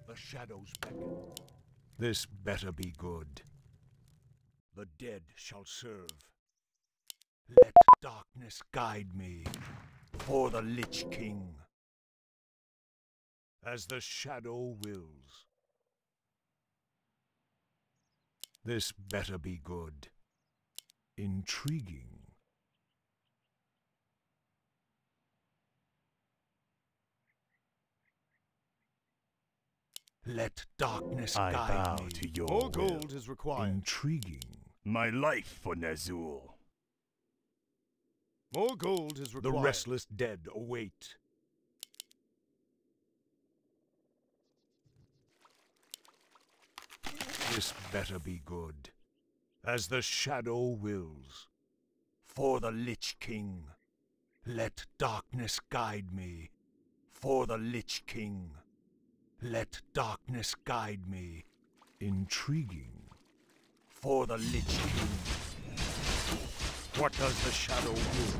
The shadows beckon. This better be good. The dead shall serve. Let darkness guide me, for the Lich King. As the shadow wills. This better be good. Intriguing. Let darkness guide me. To your More gold is required. Intriguing. My life for Nazul. More gold is required. The restless dead await. This better be good. As the shadow wills. For the Lich King. Let darkness guide me. For the Lich King. Let darkness guide me. Intriguing. For the Lich King. What does the shadow will?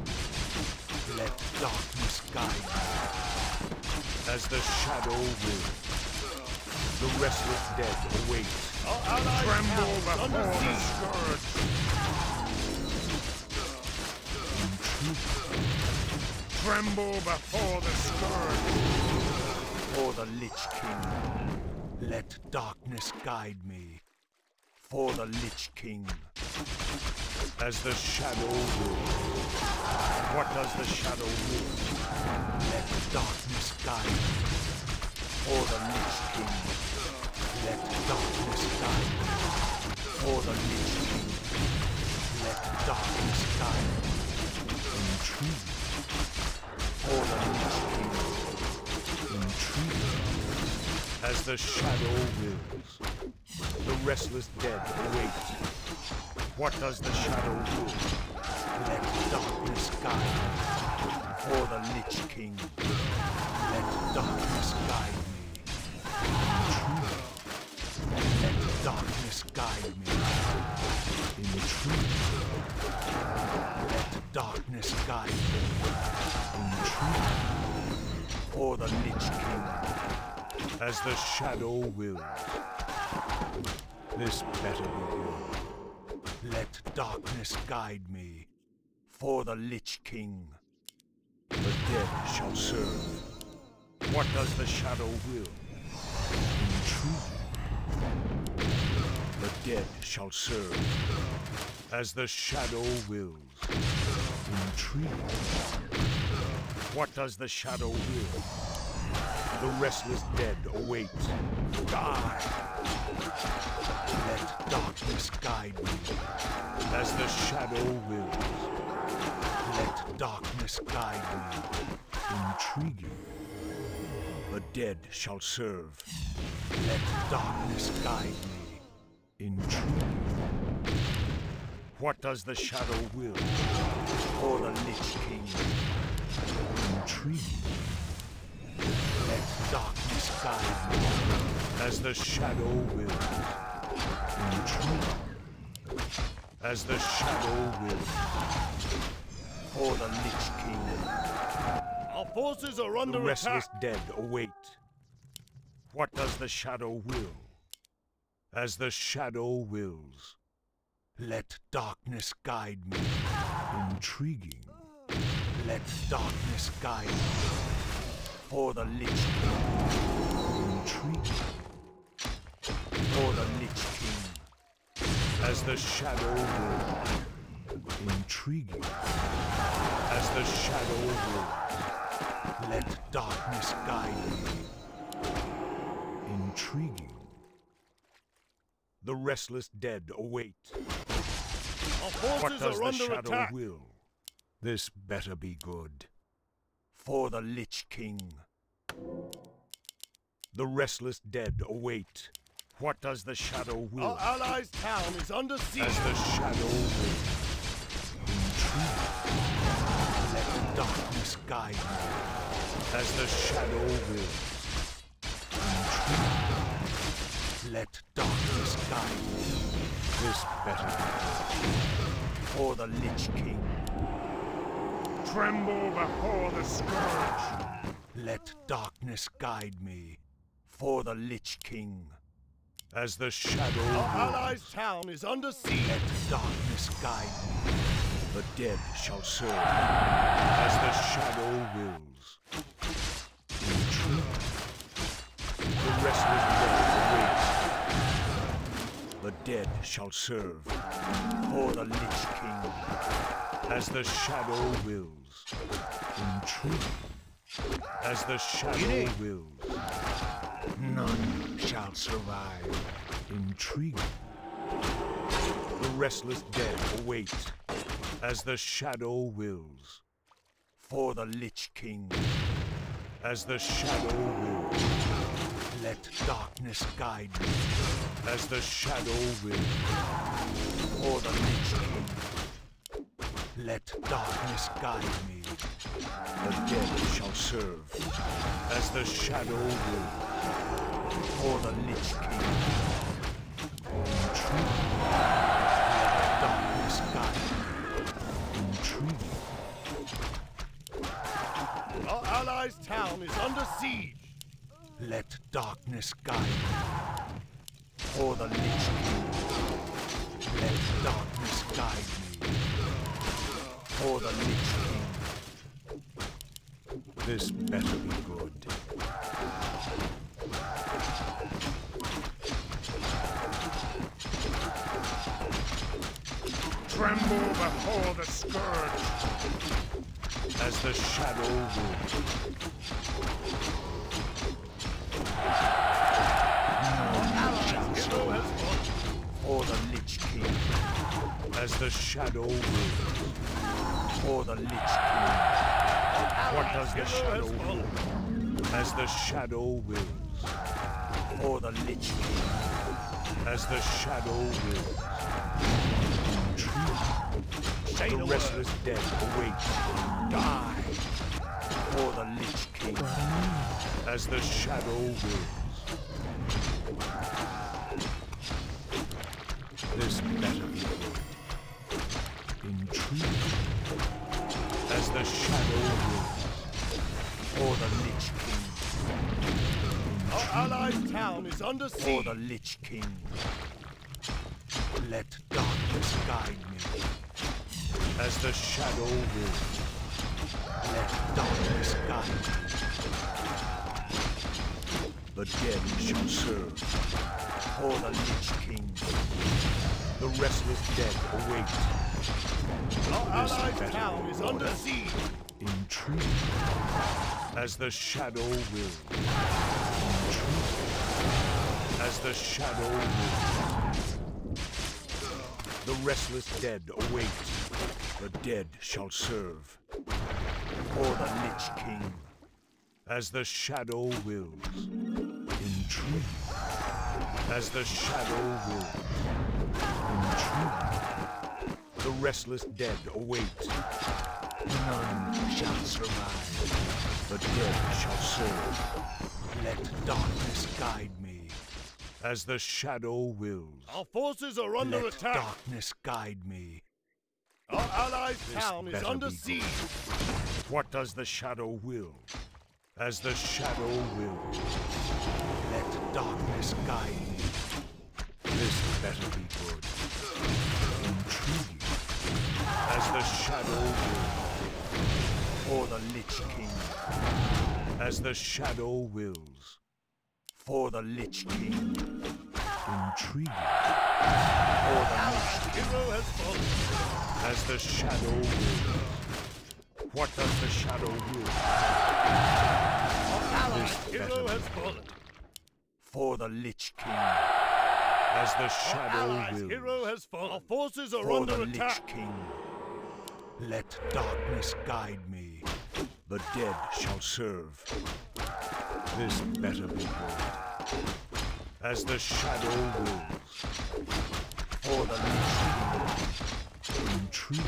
Let darkness guide me. As the shadow will. The restless dead await. Tremble before the scourge. Intriguing. Tremble before the scourge. For the Lich King, let darkness guide me. For the Lich King, as the shadow will. What does the shadow will? Let darkness guide me. For the Lich King, let darkness guide me. For the Lich King, let darkness guide me. Intriguing. For the Lich King. Intriguing. As the shadow wills. The restless dead await. What does the shadow will? Let darkness guide me. For the Lich King. Let darkness guide me. Intriguing. Let darkness guide me. Intriguing. Let darkness guide me. Intriguing. For the Lich King, as the shadow wills. This better be good. Let darkness guide me. For the Lich King, the dead shall serve. What does the shadow will? Intriguing. The dead shall serve. As the shadow wills. Intriguing. What does the shadow will? The restless dead await. Die! Let darkness guide me. As the shadow wills. Let darkness guide me. Intriguing. The dead shall serve. Let darkness guide me. Intriguing. What does the shadow will? For the Lich King. Intriguing. Let darkness guide me. As the shadow wills. Intriguing. As the shadow wills. For the Lich King. Our forces are under The restless attack. dead await. What does the shadow will? As the shadow wills. Let darkness guide me. Intriguing. Let darkness guide me. For the Lich King. Intriguing. For the Lich King. As the shadow will. Intriguing. As the shadow will. Let darkness guide me. Intriguing. The restless dead await. Our What forces does are the under shadow attack. will? This better be good. For the Lich King. The restless dead await. What does the shadow will? Our allies' town is under siege. As the shadow will. Intrigue. Let the darkness guide me. As the shadow will. Intrigue. Let darkness guide me. This better be good. For the Lich King. Tremble before the scourge. Let darkness guide me. For the Lich King. As the shadow Our wills. allies' town is under siege. Let darkness guide me. The dead shall serve. As the shadow wills. Intrigue. The restless dead await. The dead shall serve. For the Lich King. As the shadow wills. Intrigue. As the shadow wills. None shall survive. Intrigue. The restless dead await. As the shadow wills. For the Lich King. As the shadow wills. Let darkness guide me. As the shadow wills. For the Lich King. Let darkness guide me. The dead shall serve. As the shadow wills. For the Lich King. Intrigue. Let darkness guide me. Intrigue. Our allies' town is under siege. Let darkness guide me. For the Lich King. Let darkness guide me. For the Lich King. This better be good. Tremble before the scourge. As the shadow wills. None shall survive. For the Lich King. As the shadow wills. For the Lich King. What does the shadow will? As the shadow wills. For the Lich King. As the shadow wills. Say The the restless dead await. Die. For the Lich King. As the shadow wills. This better be good. Intrigue. As the shadow wills. For the Lich King. Our allies' town is under For siege. the Lich King. Let darkness guide me. As the shadow wills. Let darkness guide me. The dead shall serve. For the Lich King. The restless dead await. Our This allies' better town be is good. under siege. Intrigue. As the shadow wills. Intrigue. As the shadow wills. The restless dead await. The dead shall serve. For the Lich King. As the shadow wills. Intrigue. As the shadow wills. Intrigue. The restless dead await. None shall survive. The dead shall serve. Let darkness guide me. As the shadow wills. Our forces are under Let attack. darkness guide me. Our allies' This town is better under be siege. good. What does the shadow will? As the shadow wills. Let darkness guide me. This better be good. Intrigue. As the shadow wills. For the Lich King. As the shadow wills. For the Lich King. Intrigue. For the Lich King. Hero has fallen. As the shadow wills. What does the shadow will? Hero has fallen. For the Lich King. As the shadow wills. Hero has fallen. Our forces are For under the attack. Lich King. Let darkness guide me. The dead shall serve. This better be good. As the shadow wills. For the Lich King. Intrigue.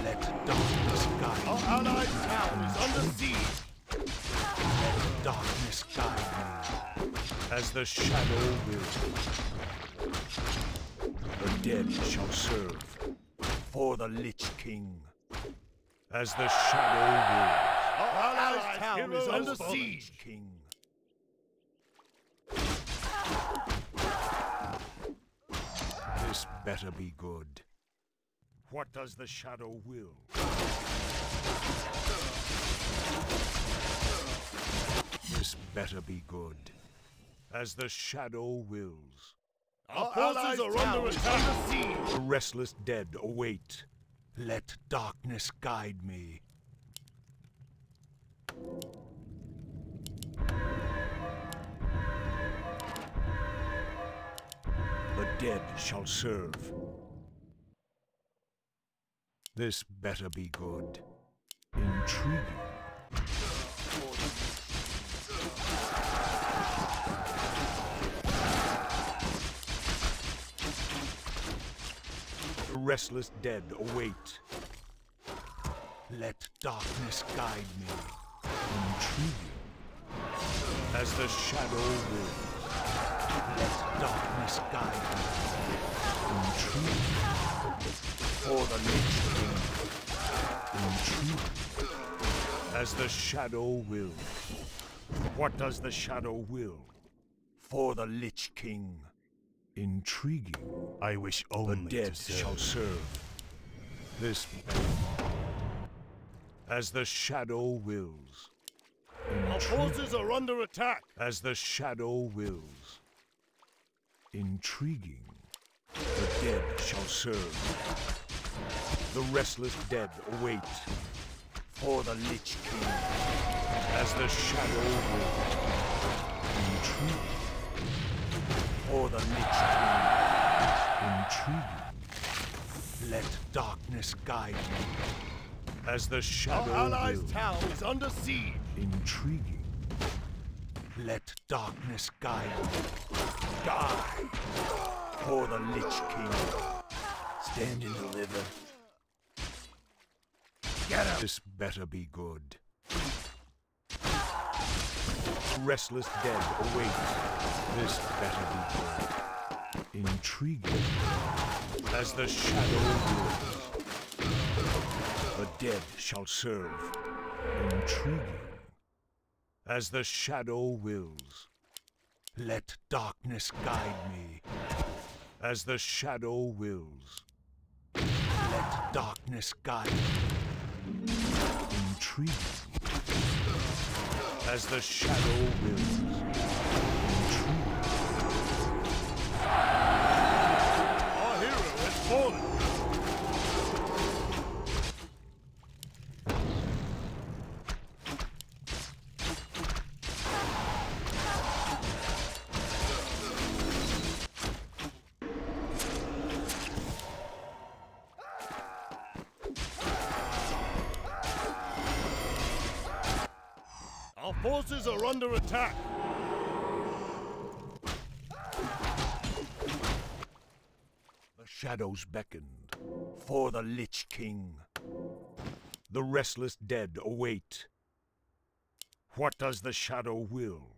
Let darkness guide Our me. allied town is under siege. Let darkness guide me. As the shadow wills. The dead shall serve. For the Lich King. As the shadow wills. Our allied town is under For the siege. Lich King. This better be good. What does the shadow will? This better be good. As the shadow wills. Our forces are under attack. The restless dead await. Let darkness guide me. The dead shall serve. This better be good. Intriguing. The restless dead await. Let darkness guide me. Intriguing. As the shadow wills. Let darkness guide me. Intriguing. For the Lich King. Intriguing. As the shadow wills. What does the shadow will? For the Lich King. Intriguing. I wish only The dead to serve. shall serve. This as the shadow wills. Our forces are under attack. As the shadow wills. Intriguing. The dead shall serve. The restless dead await. For the Lich King. As the shadow wills. Intriguing. For the Lich King. Intriguing. Let darkness guide me. As the shadow Our allies' wills. town is under siege. Intriguing. Let darkness guide me. Die. For the Lich King. Stand and deliver. Get up. This better be good. Restless dead await. This better be good. Intriguing. As the shadow wills. The dead shall serve. Intriguing. As the shadow wills. Let darkness guide me. As the shadow wills. Let darkness guide me. Intriguing. As the shadow wills. Intriguing. Our hero has fallen. Our forces are under attack. The shadows beckoned for the Lich King. The restless dead await. What does the shadow will?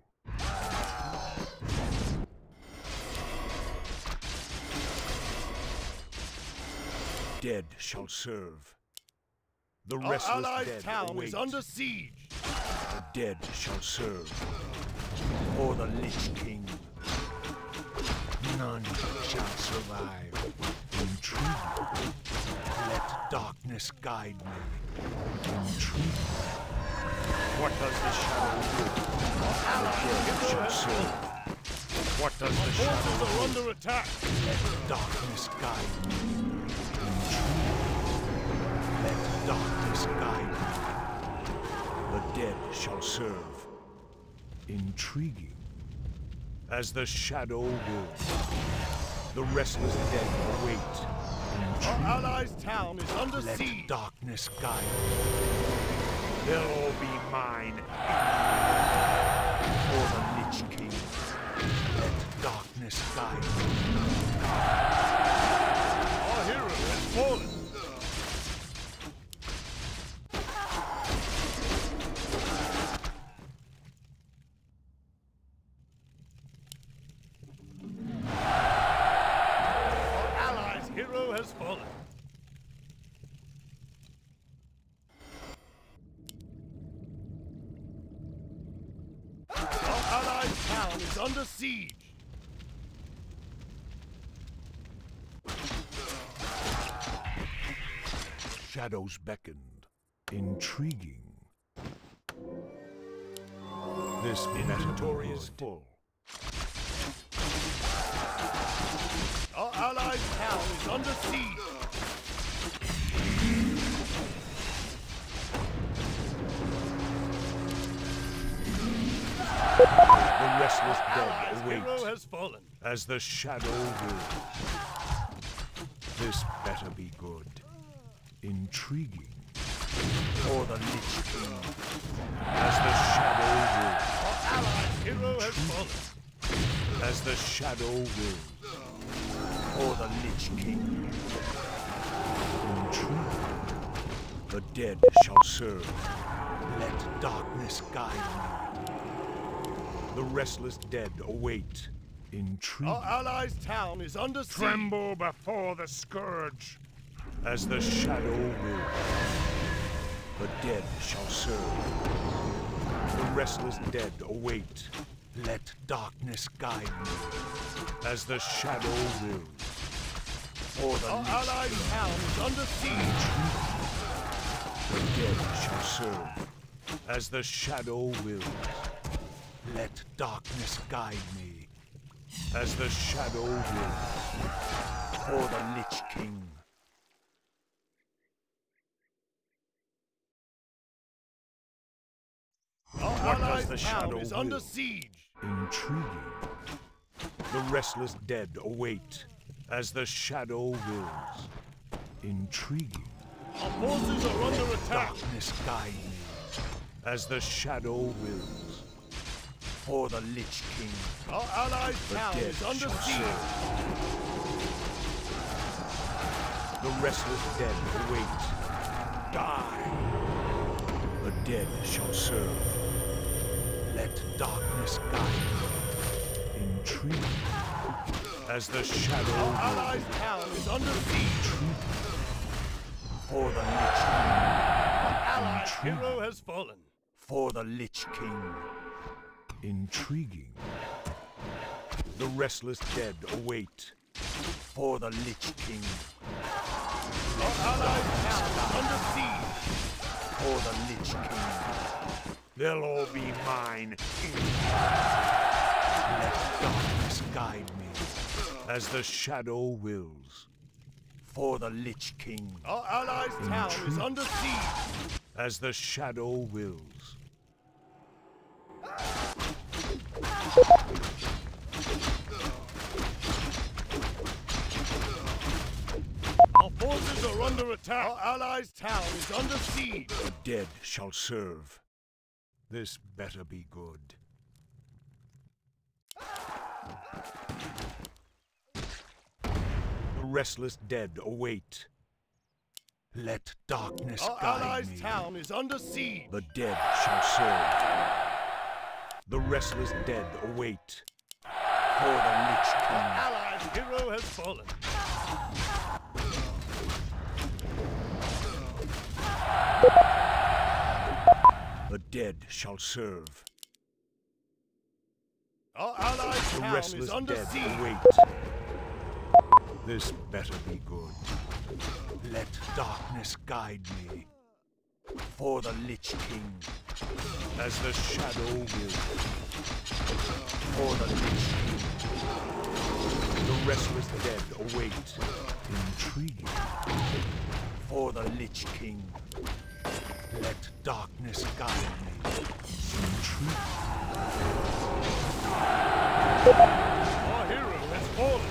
Dead shall serve. The Our restless allied dead town await. is under siege. The dead shall serve. For the Lich King. None shall survive. Intriguing. Let darkness guide me. Intriguing. What does the shadow do? The dead shall serve. What does the shadow Forces are do? under attack. Let darkness guide me. Intriguing. Let darkness darkness guide me. The dead shall serve. Intriguing. As the shadow wills. The restless dead await. Our allies' town is under Let siege. darkness guide me. They'll all be mine. For the Lich King. Let darkness guide me. Our hero has fallen. Our allies' hero has fallen. Our allies' town is under siege. Shadows beckoned. Intriguing. This inventory is full. Our allies' town is under siege. The restless dead Allies' await. hero has fallen. As the shadow will. This better be good. Intriguing. For the Lich King. As the shadow Our allies' hero has fallen. will. As the shadow will. For the Lich King. Intriguing. The dead shall serve. Let darkness guide me. The restless dead await. Intriguing. Our allies' town is under siege. Tremble before the scourge. As the shadow will. The dead shall serve. The restless dead await. Let darkness guide me. As the shadow will. For the Our Lich allies' King. town is under siege. The dead shall serve. As the shadow wills. Let darkness guide me. As the shadow wills. For the Lich King. Our What does allies' the town shadow is under will? siege. Intriguing. The restless dead await. As the shadow wills. Intriguing. Our forces are under attack. Darkness guide me. As the shadow wills. For the Lich King. Our allies' The town dead is under shall siege. serve. The restless dead await. Die. The dead shall serve. Let darkness guide me. Intriguing. As the shadow Our wills. allies' town is under siege. For the Lich King. Allies' Intriguing. hero has fallen. For the Lich King. Intriguing. The restless dead await. For the Lich King. Our allies' town is under siege. For the Lich King. They'll all be mine. Let darkness guide me. As the shadow wills. For the Lich King. Our allies' town is Intriguing. under siege. As the shadow wills. Our forces are under attack. Our allies' town is under siege. The dead shall serve. This better be good. The restless dead await. Let darkness Our guide allies' me. town is under siege. The dead shall serve. The restless dead await. For the Lich King. Allies' hero has fallen. The dead shall serve. Our allies' The town restless is under dead siege. await. This better be good. Let darkness guide me. For the Lich King. As the shadow will. For the Lich King. The restless dead await. Intriguing. For the Lich King. guide me. Intrigue. Our hero has fallen.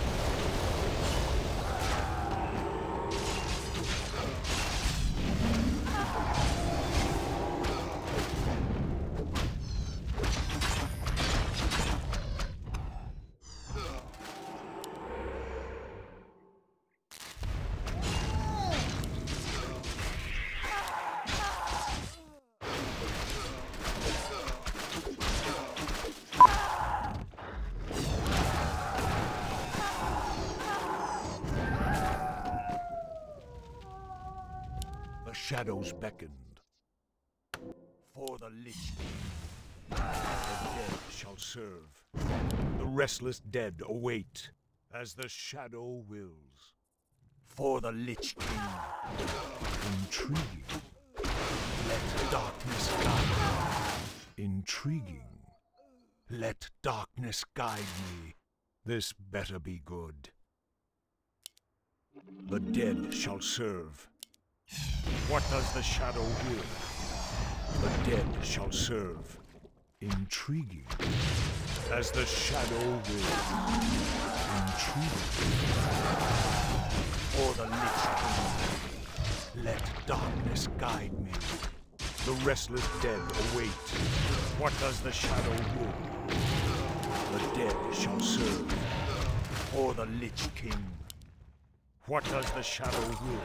The shadows beckoned. For the Lich King, the dead shall serve. The restless dead await, as the shadow wills. For the Lich King, intriguing. Let darkness guide me. Intriguing. Let darkness guide me. This better be good. The dead shall serve. What does the shadow will? The dead shall serve. Intriguing. As the shadow wills. Intriguing. For the Lich King, let darkness guide me. The restless dead await. What does the shadow will? The dead shall serve. For the Lich King. What does the shadow will?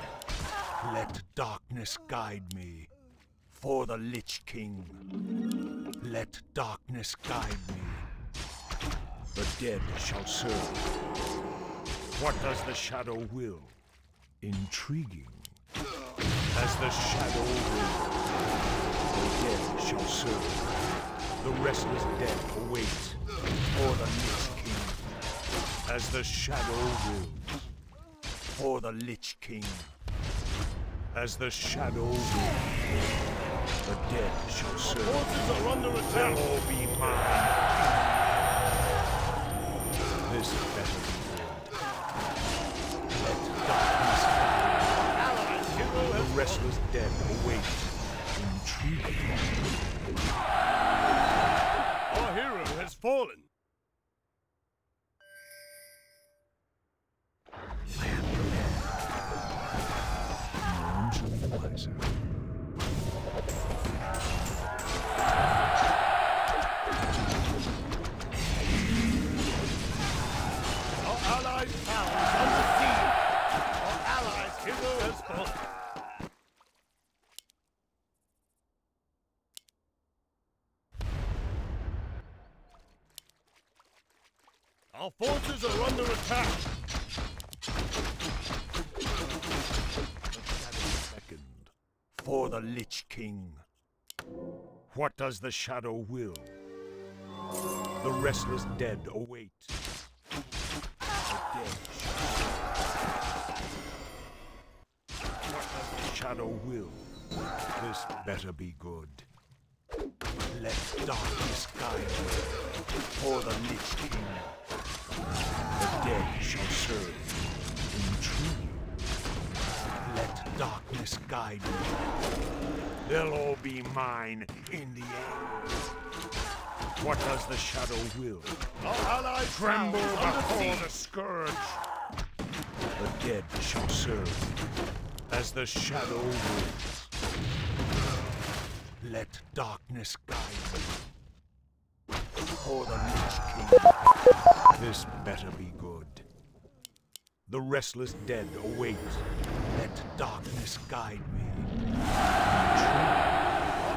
Let darkness guide me. For the Lich King. Let darkness guide me. The dead shall serve. What does the shadow will? Intriguing. As the shadow will. The dead shall serve. The restless dead await. For the Lich King. As the shadow wills. For the Lich King. As the shadow will. The dead shall serve. Our forces are under attack. They'll all be mine. This better be good. Let darkness guide. Allied hero The has restless dead await. Intriguing. Our hero has fallen. I am prepared. None shall be wiser. Our allies' town is under siege. Our allies' hero has fallen. Our forces are under attack. The shadow beckoned. For the Lich King. What does the shadow will? The restless dead await. The dead shall. What does the shadow will? This better be good. Let darkness guide me. For the Lich King. The dead shall serve. Intriguing. Let darkness guide me. They'll all be mine in the end. What does the shadow will? Our allies' Tremble town is under before siege. the scourge. The dead shall serve. As the shadow wills. Let darkness guide me. For the Lich King. This better be good. The restless dead await. Let darkness guide me. Our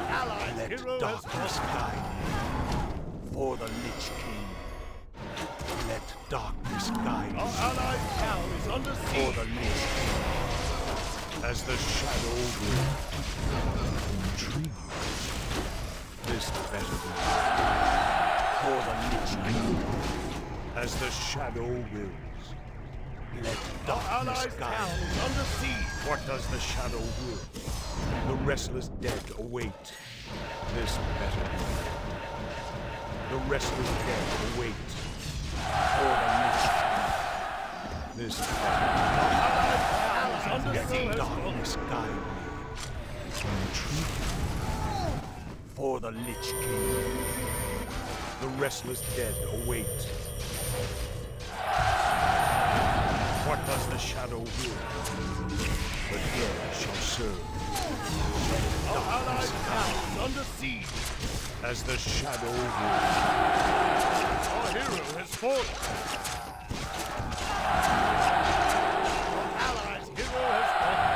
allies' Let hero has darkness fallen. guide me. For the Lich King. Let darkness guide me. Our allies' town is under For siege. the Lich King. As the shadow will. Intriguing. This better be. For the Lich King. As the shadow wills. Let Our darkness allies' guide town me. is under siege. What does the shadow will? The restless dead await. This better be. The restless dead await. For the Lich King. This better be. Town is under Let siege. darkness guide me. Intriguing. For the Lich King. The restless dead await. What does the shadow will? The dead shall serve. Our allied town is under siege. As the shadow will. Our hero has fallen. Our allies' hero has fallen.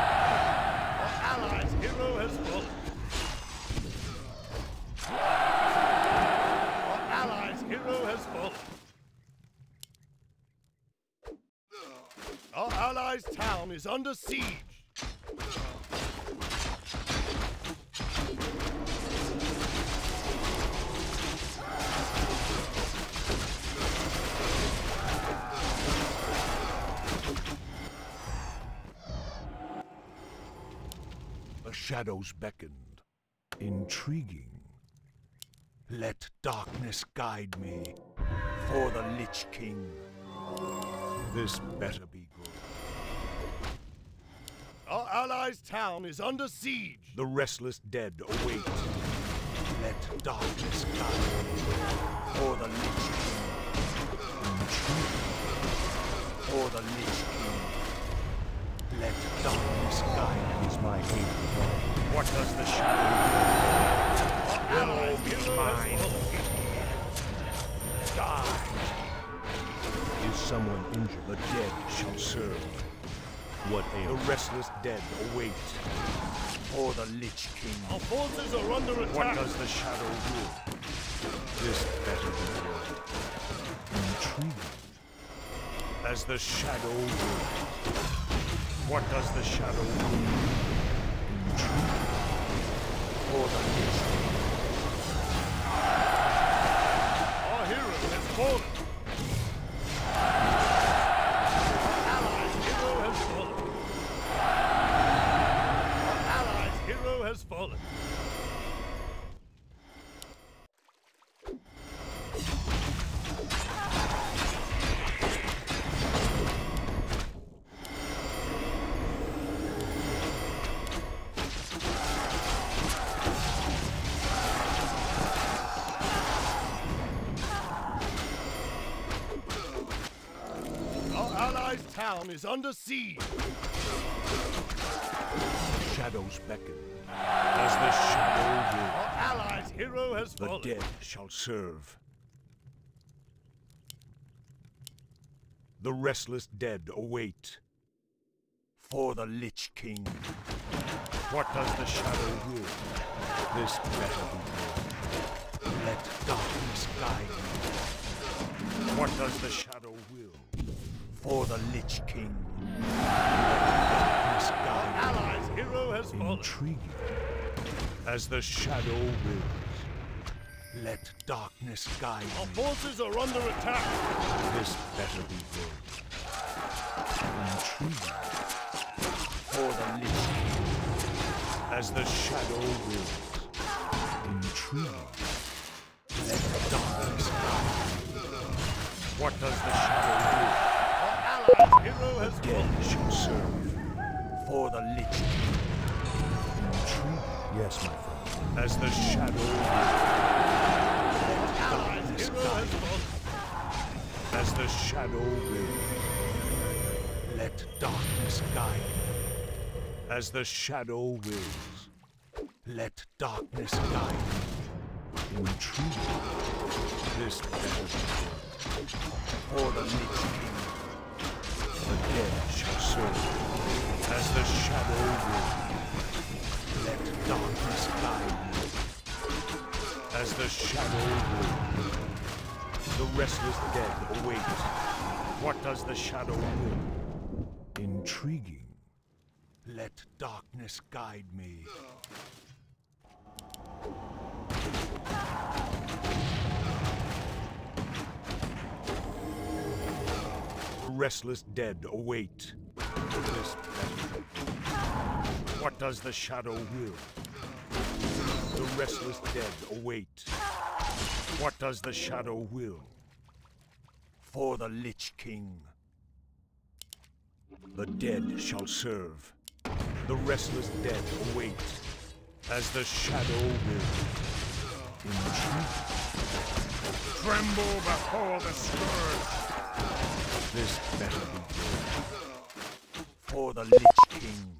Our allies' hero has fallen. Our allies' hero has fallen. Our allies' town is under siege. The shadows beckoned. Intriguing. Let darkness guide me. For the Lich King. This better be good. Our allies' town is under siege. The restless dead await. Let darkness guide me. For the Lich King. Intriguing. For the Lich King. Let darkness guide me. Is my aim. What does the shadow do? Our allies' hero has fallen. Die. Is someone injured? The dead shall serve. What ails? The restless dead await. For the Lich King. Our forces are under attack. What does the shadow do? This better be good. Intriguing. As the shadow will. What does the shadow do? Intriguing. For the Lich King. Our hero has fallen. Our allies' hero has fallen. Our allies' hero has fallen. Town is under siege. Shadows beckon. As the shadow will. Our allies' hero has fallen. The dead shall serve. The restless dead await. For the Lich King. What does the shadow will? This better be good. Let darkness guide me. What does the shadow will? For the Lich King. Let darkness guide me. Our allies' hero has fallen. Intriguing. As the shadow wills. Let darkness guide Our me. forces are under attack. This better be good. Intriguing. For the Lich King. As the shadow wills. Intriguing. Let darkness guide me. What does the shadow will? Our hero has Dead fallen. shall serve. For the Lich King. Intriguing. Yes, my friend. As the shadow will. Let darkness Hero has guide me. fallen. As the shadow will. Let darkness guide me. As the shadow wills. Let darkness guide me. Intriguing. This better be good. For the Lich King. The dead shall serve. As the shadow will. Let darkness guide me. As the shadow will. The restless dead await. What does the shadow will? Intriguing. Let darkness guide me. The restless dead await. This better. What does the shadow will? The restless dead await. What does the shadow will? For the Lich King. The dead shall serve. The restless dead await. As the shadow will. Tremble before the scourge. This better be good. For the Lich King.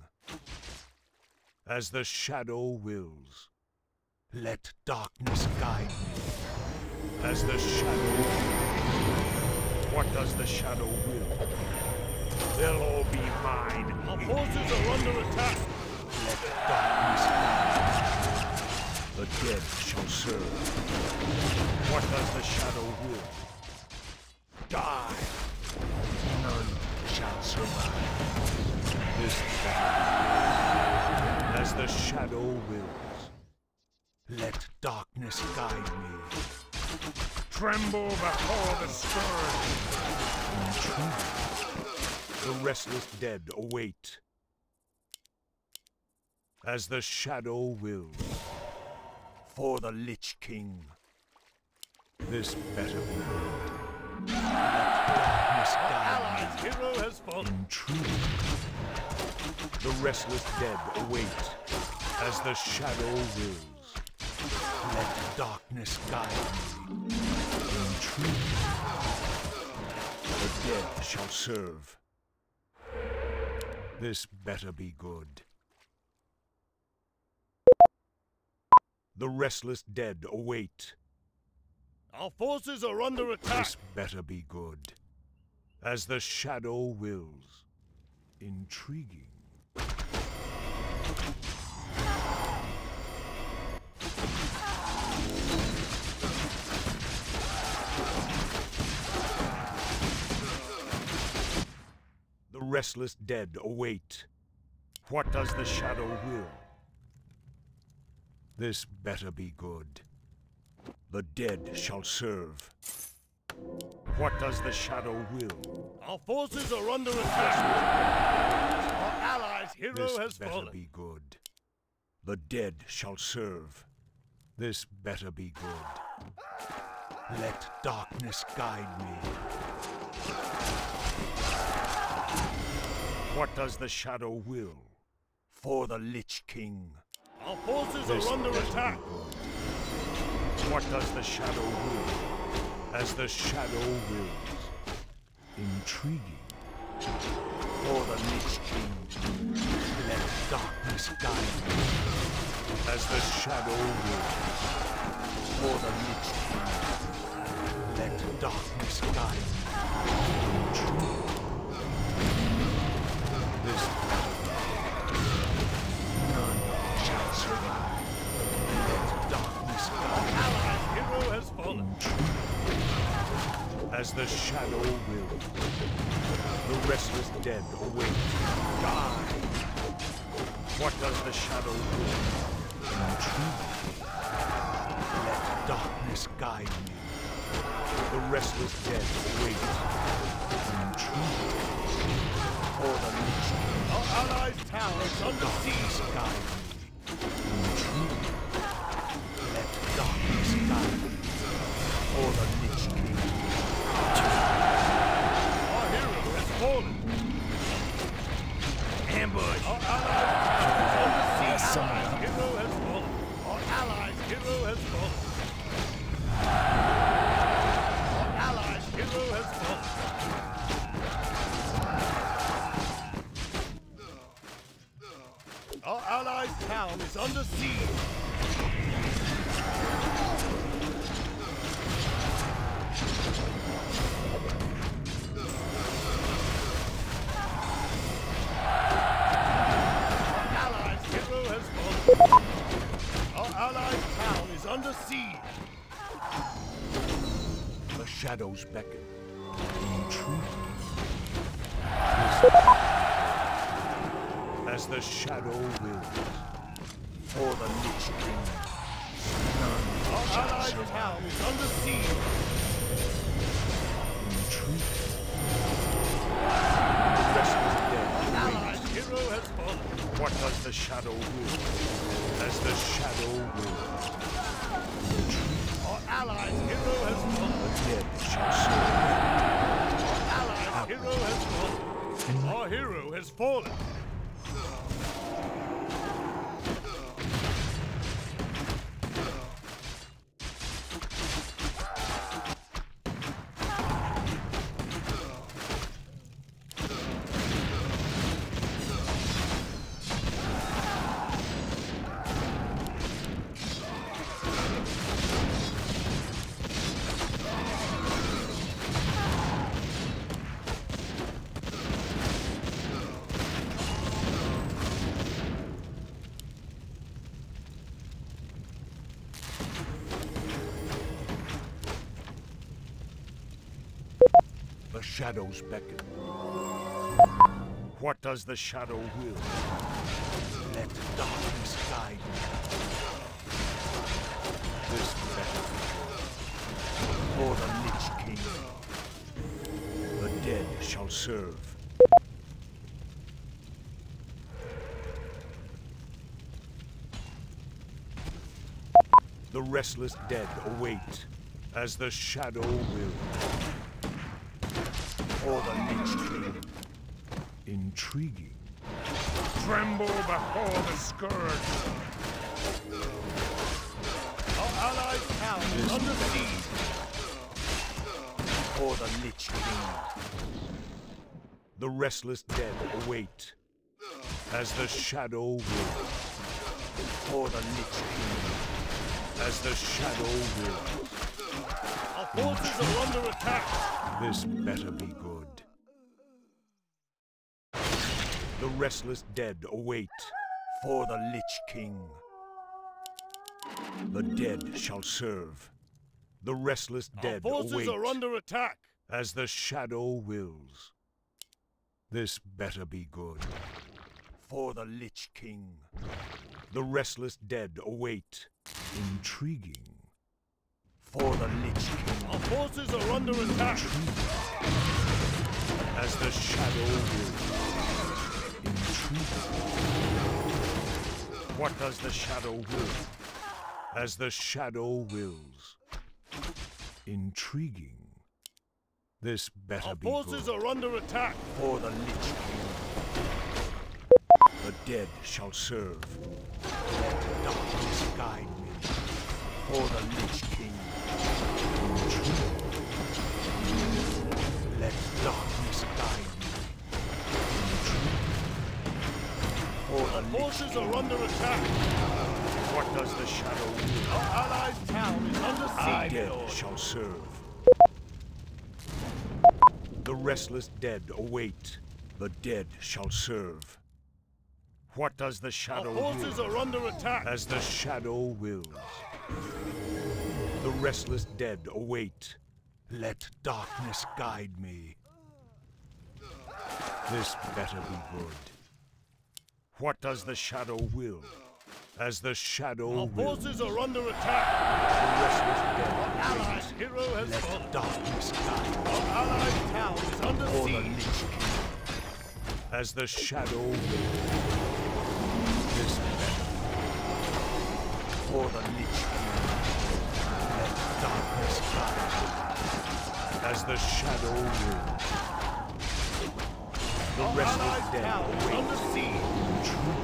As the shadow wills. Let darkness guide me. As the shadow wills. What does the shadow will? They'll all be mine. Our forces are under attack. Let darkness guide me. The dead shall serve. What does the shadow will? Die. None shall survive. This battle. As the shadow wills. Let darkness guide me. Tremble before the scourge. The restless dead await. As the shadow wills. For the Lich King. This better be good. Let darkness guide Allies' hero has fallen. me. In truth. The restless dead await. As the shadow wills. Let darkness guide me. In truth. The dead shall serve. This better be good. The restless dead await. Our forces are under attack. This better be good. As the shadow wills. Intriguing. The restless dead await. What does the shadow will? This better be good. The dead shall serve. What does the shadow will? Our forces are under attack. Our allies' hero This has better fallen. be good. The dead shall serve. This better be good. Let darkness guide me. What does the shadow will? For the Lich King. Our forces This are under better be attack. good. What does the shadow will? As the shadow wills. Intriguing. For the Lich King. Let darkness guide me. As the shadow wills. For the Lich King. Let darkness guide me. Intriguing. This none shall survive. Let darkness guide me. Allies' hero has fallen. As the shadow wills, the restless dead await. Die! What does the shadow will? Intrigue. Let darkness guide me. The restless dead await. Intrigue. For the Lich King. Our allies' tower is under Darkness siege. guide me. Intrigue. Let darkness guide me. For the Lich King. Our hero has fallen. Ambush! Our allies' tower is under siege. Our hero has fallen. Our allies' hero has fallen. Our allies' hero has fallen. Our allies' town is under siege. Our allies' town is under siege. The shadows beckon. Intriguing. As the shadow wills. For the Lich King. None Our shall allies' survive. town is under siege. Intriguing. The restless dead Allies' await. hero has fallen. What does the shadow will? As the shadow wills. Our allies' hero has fallen. The dead shall serve. Our allies' hero has fallen. Our hero has fallen. The shadows beckon. What does the shadow will? Let darkness guide me. This better for the Lich King. The dead shall serve. The restless dead await, as the shadow will. For the Lich King. Intriguing. Tremble before the scourge. Our allies' town is under siege. For the Lich King. The restless dead await, as the shadow will. For the Lich King, as the shadow will. Our forces are under attack. This better be good. The restless dead await, for the Lich King. The dead shall serve. The restless dead Our forces await, are under attack. as the shadow wills. This better be good. For the Lich King. The restless dead await. Intriguing. For the Lich King. Our forces are under attack. As the shadow wills. Intriguing. What does the shadow will? As the shadow wills. Intriguing. This better Our be forces good. are under attack. For the Lich King. The dead shall serve. Let darkness guide me. For the Lich King. Intriguing. Let darkness guide me. Intriguing. For the Lich Forces are under attack. What does the shadow will? Our allies' town is under The siege. dead shall serve. The restless dead await. The dead shall serve. What does the Our shadow forces will? are under attack. As the shadow wills. The restless dead await. Let darkness guide me. This better be good. What does the shadow will? As the shadow Our wills. forces are under attack. The restless dead Allies' await. hero has fallen. Let darkness guide me. Our allies' town is under For the siege. Lich King. As the shadow wills. This better. For the Lich King. Let darkness guide me. As the shadow wills. The Our restless allies' dead town is await. under siege. True.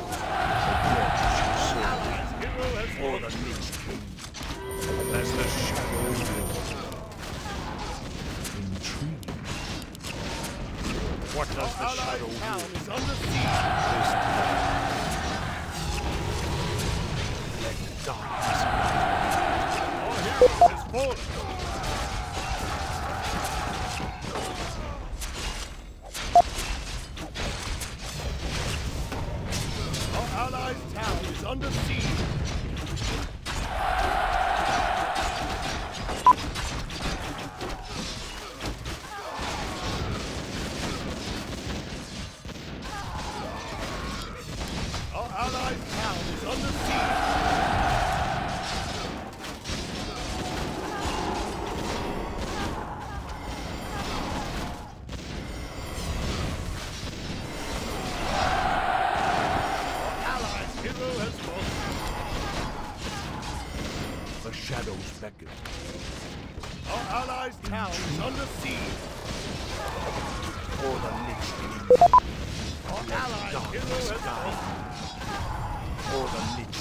The dead shall serve. Allies' hero has For the fallen. Lich King. As the shadow wills. Intriguing. What does the Our shadow allies' town will? is under siege. This time. Let darkness guide Our hero has fallen. Our allies' town is under siege. Our allies' town is under siege. Our allies' hero has fallen. The shadows beckon. Our allies' town is under siege. For the Lich King. Our Let allies' hero darkness has guide fallen. me. For the Lich